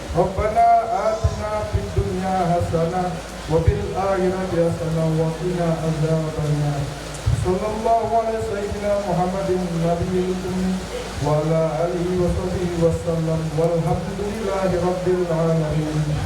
Rabbana atina fid dunya hasanah wa fil akhirati hasanah wa qina adzabannar. Sallallahu alaihi sayyidina Muhammadin nabiyil ummi wa ala alihi wa sahbihi wasallam walhamdulillahi rabbil alamin.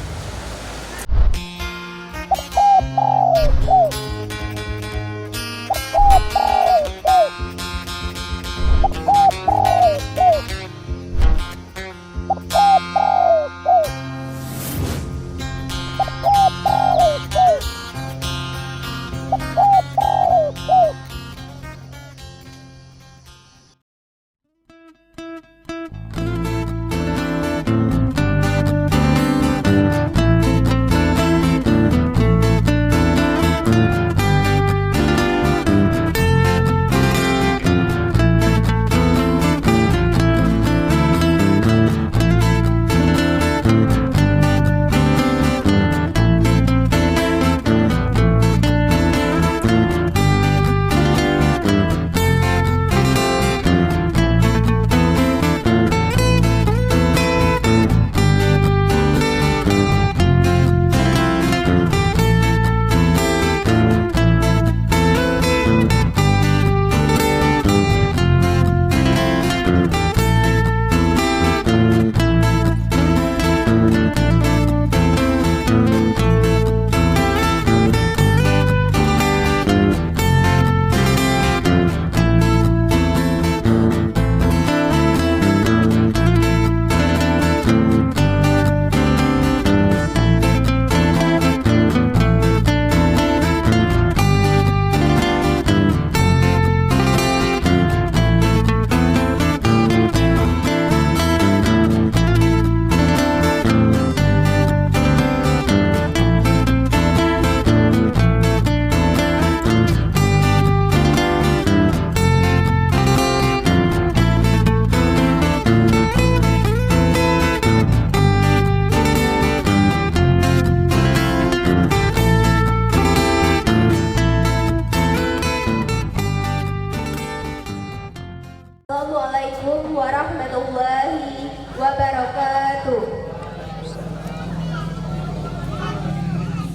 Assalamualaikum warahmatullahi wabarakatuh.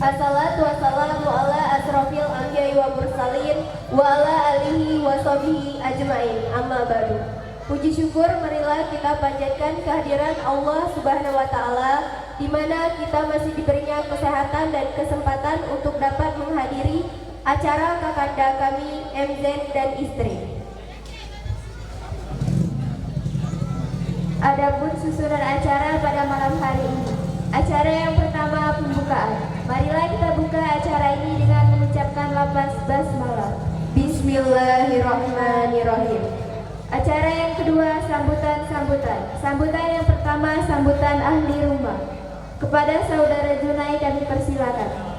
Assalatu wassalamu ala asrofil anbiya'i wa mursalin wa ala alihi wa sahbihi ajmain, amma ba'du. Puji syukur marilah kita panjatkan kehadiran Allah Subhanahu wa taala, di mana kita masih diberinya kesehatan dan kesempatan untuk dapat menghadiri acara kakanda kami MZ dan istri. Adapun susunan acara pada malam hari ini. Acara yang pertama pembukaan. Marilah kita buka acara ini dengan mengucapkan lafaz basmalah. Bismillahirrahmanirrahim. Acara yang kedua sambutan. Sambutan yang pertama sambutan ahli rumah. Kepada saudara Junai kami persilakan.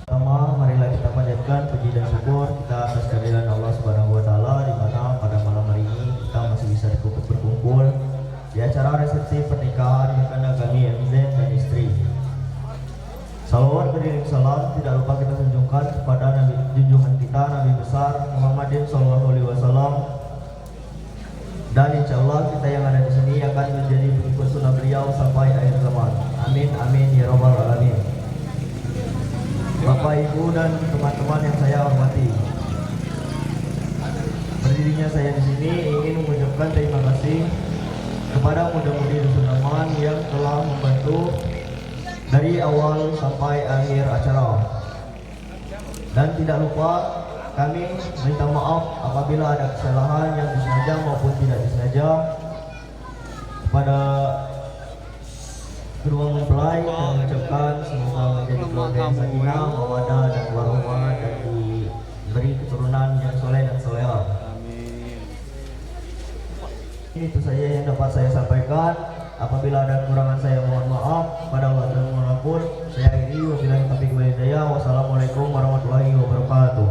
Pertama, marilah kita panjatkan puji dan syukur kita atas kehadiran Allah Subhanahu wa taala, di mana pada malam hari ini kita masih bisa berkumpul di acara resepsi pernikahan kakanda kami MZ dan istri. Salawat beriring salam tidak lupa kita tunjukkan kepada Nabi junjungan kita Nabi besar Muhammadin sallallahu alaihi wasallam, dan insya Allah kita yang ada di sini akan menjadi pengikut sunnah beliau sampai akhir zaman. Amin amin ya rabbal alamin. Bapak, Ibu, dan teman-teman yang saya hormati, berdirinya saya di sini ingin mengucapkan terima kasih kepada muda-mudi Dusun yang telah membantu dari awal sampai akhir acara. Dan tidak lupa kami minta maaf apabila ada kesalahan yang disengaja maupun tidak disengaja kepada kedua mempelai, dan mengucapkan semoga menjadi keluarga yang sakinah, mawaddah dan warahmah, dan diberi keturunan yang soleh dan soleha. Itu saja yang dapat saya sampaikan. Apabila ada kekurangan saya mohon maaf. Pada Allah dan mohon ampun. Saya akhiri, wabillahi taufiq wal hidayah. Wassalamualaikum warahmatullahi wabarakatuh.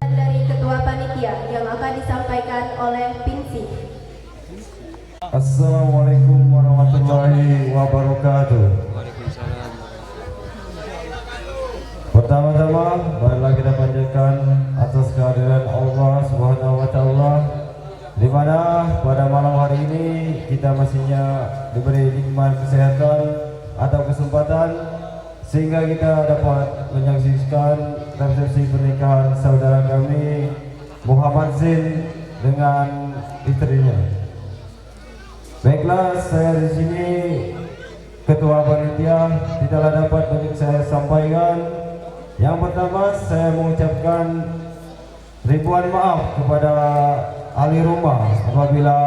Dari ketua panitia yang akan disampaikan oleh Pinsi. Assalamualaikum warahmatullahi wabarakatuh. Pertama-tama, marilah kita panjatkan atas kehadiran Allah Subhanahu wa taala, di mana pada malam hari ini kita masihnya diberi nikmat kesehatan atau kesempatan sehingga kita dapat menyaksikan resepsi pernikahan saudara kami Muhammad Zain dengan istrinya. Baiklah, saya di sini Ketua Panitia, tidaklah dapat banyak saya sampaikan. Yang pertama, saya mengucapkan ribuan maaf kepada ahli rumah apabila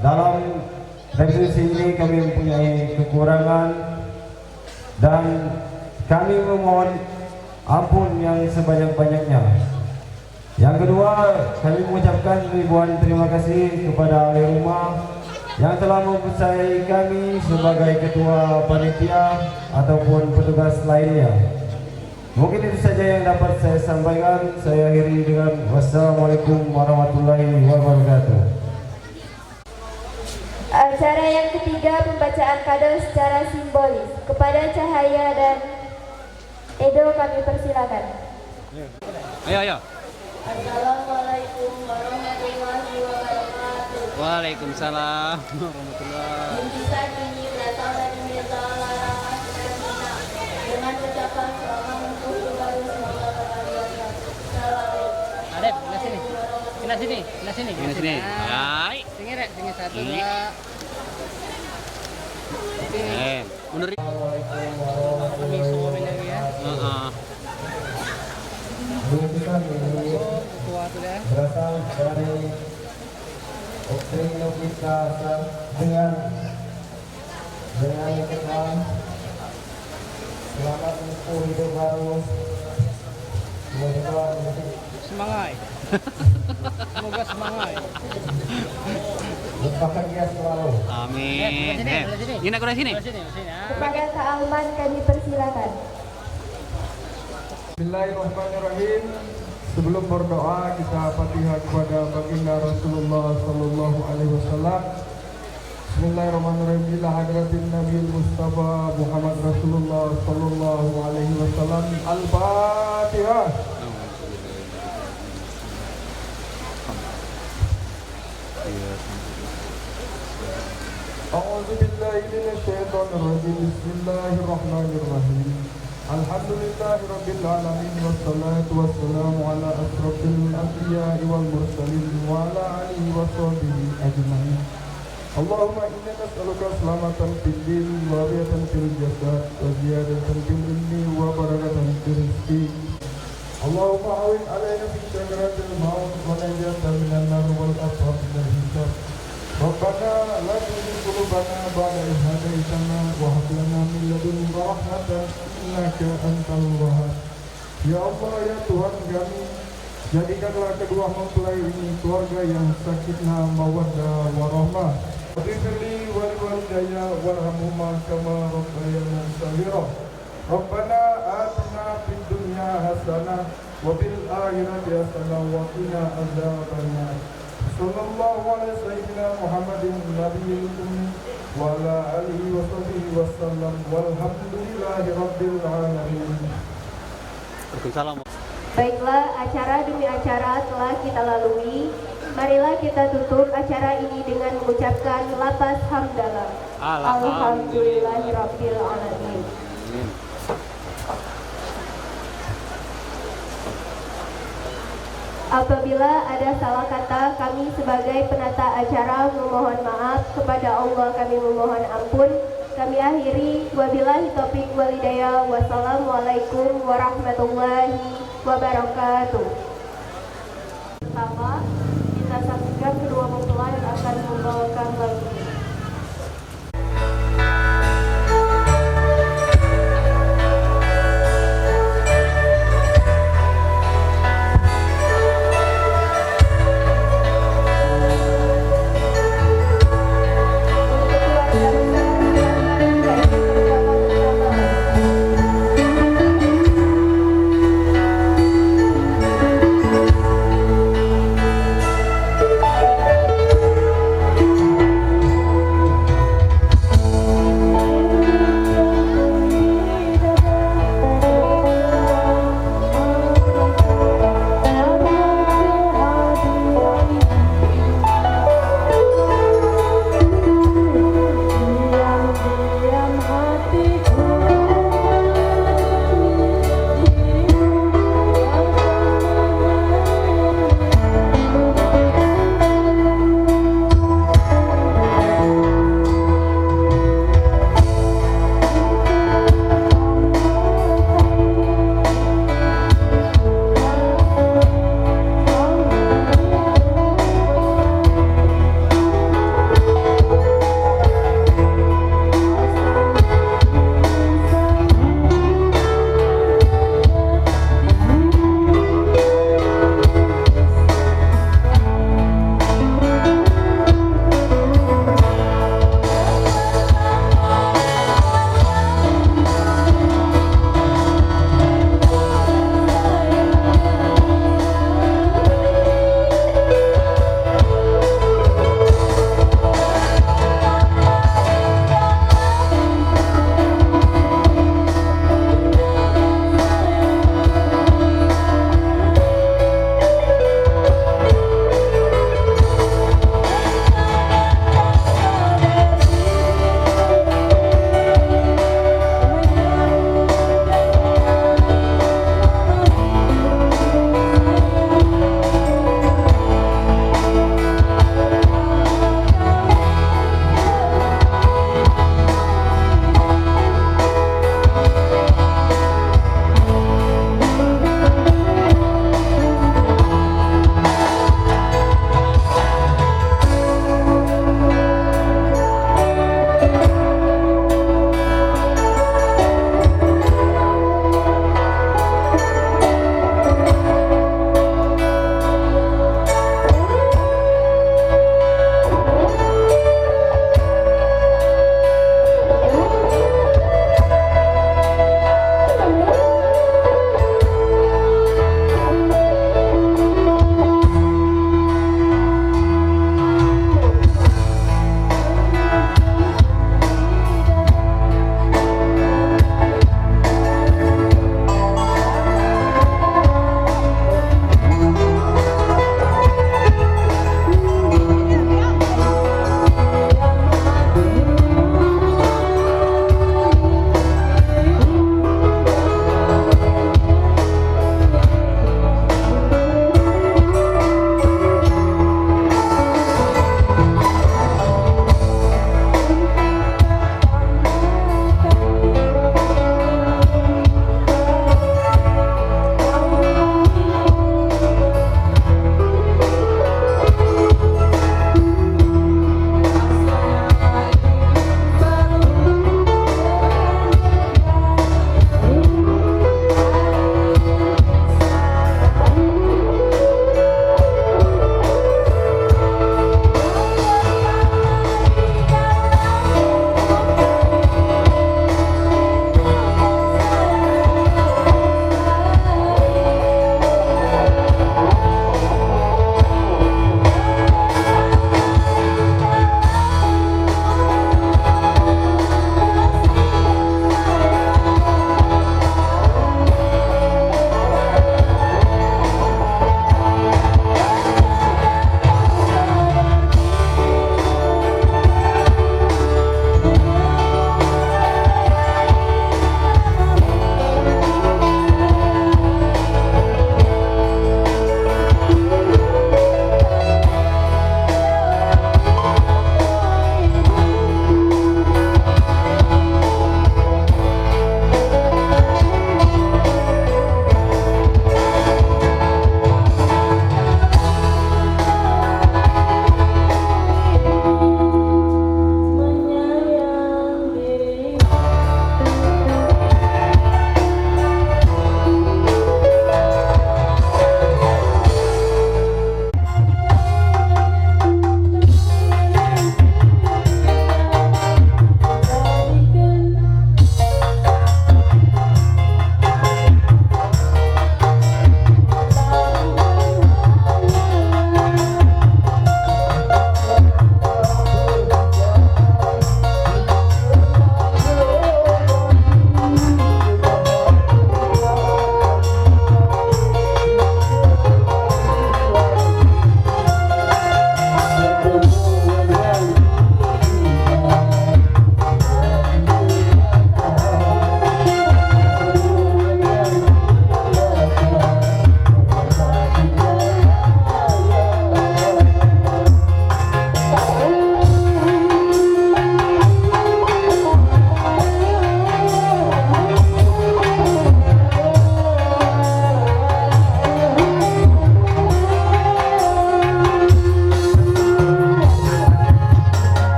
dalam resepsi ini kami mempunyai kekurangan, dan kami memohon ampun yang sebanyak-banyaknya. Yang kedua, kami mengucapkan ribuan terima kasih kepada ahli rumah yang telah mempercayai kami sebagai ketua panitia ataupun petugas lainnya. Mungkin itu saja yang dapat saya sampaikan. Saya akhiri dengan wassalamualaikum warahmatullahi wabarakatuh. Acara yang ketiga, pembacaan kado secara simbolis. Kepada Cahaya dan Edo kami persilakan. Ayo. Assalamualaikum warahmatullahi wabarakatuh. Waalaikumsalam warahmatullahi. Bisa kini berasal dari dengan ucapan selamat untuk baru semoga berkali-kali. Adep, sini. Sini. Hai. Sini rek, sini satu Ini. dua. Mundur. Kami semua lagi ya. Lukisan ini Ketua tuh ya. berasal dari doktrin lukisan dengan ikatan selamat untuk hidup baru. Semoga Semangat. Semoga semangat. berbahagia selalu. Amin. Ini aku dari sini. Sini ya. Kepada Kak Alman kami persilakan. Bismillahirrahmanirrahim. Sebelum berdoa, kita Fatihah kepada baginda Rasulullah sallallahu alaihi wasallam. Bismillahirrahmanirrahim. Ila hadratin Nabi Mustafa Muhammad Rasulullah sallallahu alaihi wasallam. Al-Fatihah. A'udzu billahi minasyaitonir rajim. Bismillahirrahmanirrahim. Alhamdulillahi rabbil alamin wassalatu wassalamu ala asrofil anbiya'i wal mursalin wa ala alihi wa sahbihi ajma'in. Allahumma inna nas'aluka selamatan fid din wa riyatan fil jasad wa ziyadatan fil ilmi wa barakatan fil rizqi. Allahumma awin alaina fi syakaratil maut wa najatan minan nar wal afaf minal hisab. Rabbana la tuzigh qulubana ba'da idh hadaytana wa hab lana min ladunka rahmatan innaka antal wahhab. Ya Allah, ya Tuhan kami, jadikanlah kedua mempelai ini keluarga yang sakinah mawaddah warahmah. Waghfirli wa liwalidayya warhamhuma kama rabbayani shaghira. Rabbana atina fid dunya hasanah wa fil akhirati hasanah wa qina adzabannar. Sallallahu alaihi sayyidina Muhammadin nabiyil ummi wa ala alihi wa sahbihi wasallam walhamdulillahi rabbil alamin. Waalaikumsalam. Baiklah, acara demi acara telah kita lalui. Marilah kita tutup acara ini dengan mengucapkan lafaz hamdalah. Alhamdulillahirabbil alamin. Apabila ada salah kata, kami sebagai penata acara memohon maaf. Kepada Allah kami memohon ampun. Kami akhiri, wabillahi taufiq wal hidayah. Wassalamualaikum warahmatullahi wabarakatuh.